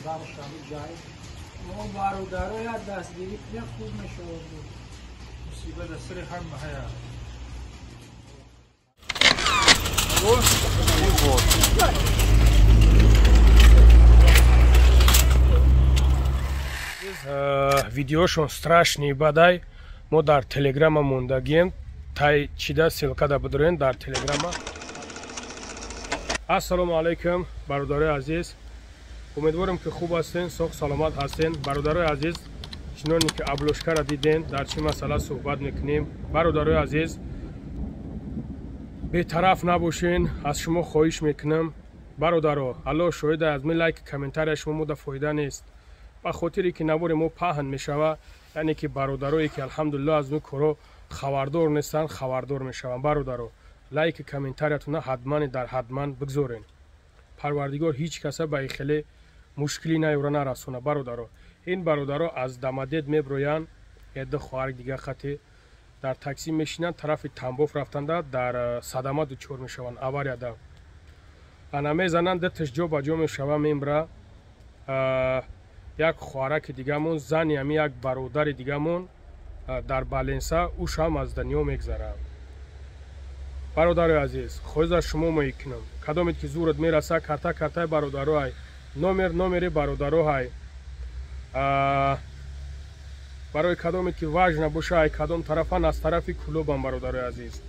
برادرش همین جای ما برادرها یا دستگیری کنه خوب میشه بود مصیبت از سر همه هیا видеошон страшный бадай мо дар телеграма мондагием тай чида ссилка будурен дар телеграма. ассалому алайкум бародарои азиз, умедворам ки хуб ҳастен, соҳ саломат ҳастен. бародарои азиз, чуноне ки аблошкара диден дар чӣ масъала суҳбат мекунем. бародарои азиз, бетараф набошен, аз шумо хоҳиш мекунам. бародаро, аллоҳ шоҳид аз ми лайк комментария шумо мода фоида нест, ба хотире ки навори мо паҳн мешава, яъне ки бародарое ки алҳамдулиллаҳ аз ин коро хабардор нестанд хабардор мешаванд. бародаро, лайки комментариятона ҳатман дар ҳатман бигзорен. парвардигор ҳеҷ каса ба ихеле мушкилӣ наёра нарасона. бародаро, ин бародаро аз дамадед меброянд, эда хоҳари дига хате дар таксӣ мешинанд, тарафи Тамбов рафтанда дар садама дучор мешаванд, аварияда ана мезананд, даташ ҷо ба ҷо мешава мемра. як хоҳараки дигамон, зани ами як бародари дигамон дар Баленса уш ҳам аз дунё мегзарад. бародарои азиз, хоҳиш аз шумо мекунам, кадомед ки зӯрат мераса, карта картаи бародароҳай, номери бародароҳай, барои кадомед ки важна бошай, кадом тарафан аз тарафи клубам. бародарои азиз,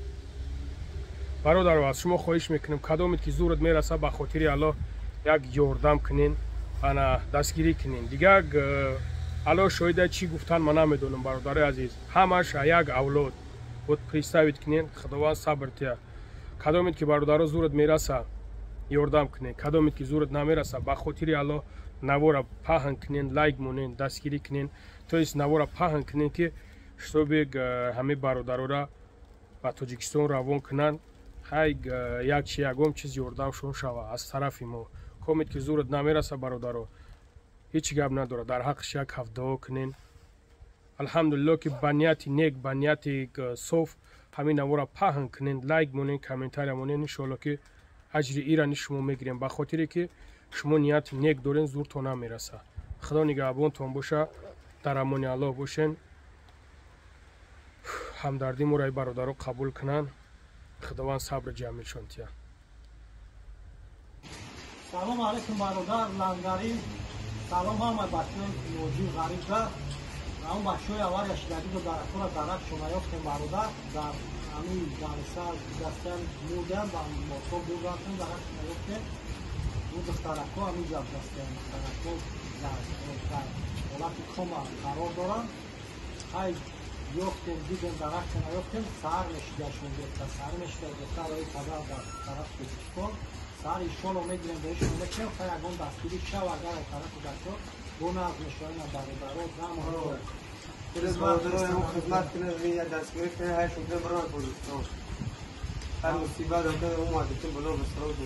бародаро, аз шумо хоҳиш мекунам, кадомед ки зӯрат мераса, ба хотири аллоҳ як ёрдам кунен, ана дастгирӣ кунен. дигар аллоҳ шоҳида чӣ гуфтан ман намедонам. бародарои азиз, ҳамаш як авлод вот представить кунен, худованд сабр тия. кадомед ки бародаро зӯрат мераса, ёрдам кунен, кадомед ки зӯрат намераса, ба хотири аллоҳ навора паҳн кунен, лайк монен, дастгирӣ кунен, то есть навора паҳн кунен ки штобек ҳамаи бародарора ба Тоҷикистон равон кунанд, ҳай як чи ягон чиз ёрдамшон шава аз тарафи мо. комед ки зӯрат намераса, бародаро, ҳеҷ гап надорад, дар ҳаққаш як ҳафтаҳо кунен. алҳамдулиллоҳ ки ба нияти нек, ба нияти соф ҳамин навора паҳн кунен, лайк монен, комментария монен, иншоалло ки аҷри ирани шумо мегирем, ба хотире ки шумо нияти нек дорен, зӯртон намераса. худо нигаҳбонтон боша, дар амони аллоҳ бошен. ҳамдарди мораи бародаро қабул кунанд. худованд сабри ҷамилшон тия. салом алайкум бародар лангари, салом ҳама бачаҳои ноҷи ғарибда. ҳамон бачаҳои авария шидадиду даракора дарак шумо ёфтем бародар, дар ҳамин ҷалса дастан мурдан ба мотро бурдатем, дарак шумо ёфтем. ӯ духтарако ҳамин ҷаб дастан духтарако дар ҳолати кома қарор доранд. ҳай ёфтем, дидем, дарак шумо ёфтем, сар мешидашон гирифта, сар мешида гирифта рои падар дар тарафи Тоҷикистон. сар иншоалло мегирем беҳишон мекунем, ха ягон дастгирӣ шав, агар тарафи дашо боназ мешаванд бародаро замро бародаро хизмат кунем, я дастгирӣ кунем, ҳай шумо барон Тоҷикистон. ҳар мусибат дар умад ки боло бисрод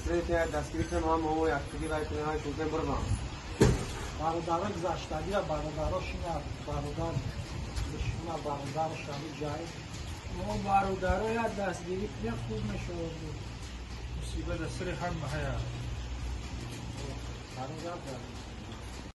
срет я дастгирӣ кунем, ҳам мо яктиги вай кунем, ҳай шумо барон. бародаро гузаштаги бародаро шуна бародар шуна бародараш ҳамин ҷай мо бародаро я дастгирӣ кунем خوب мешавад بود. مصیبت از سر همه هیا.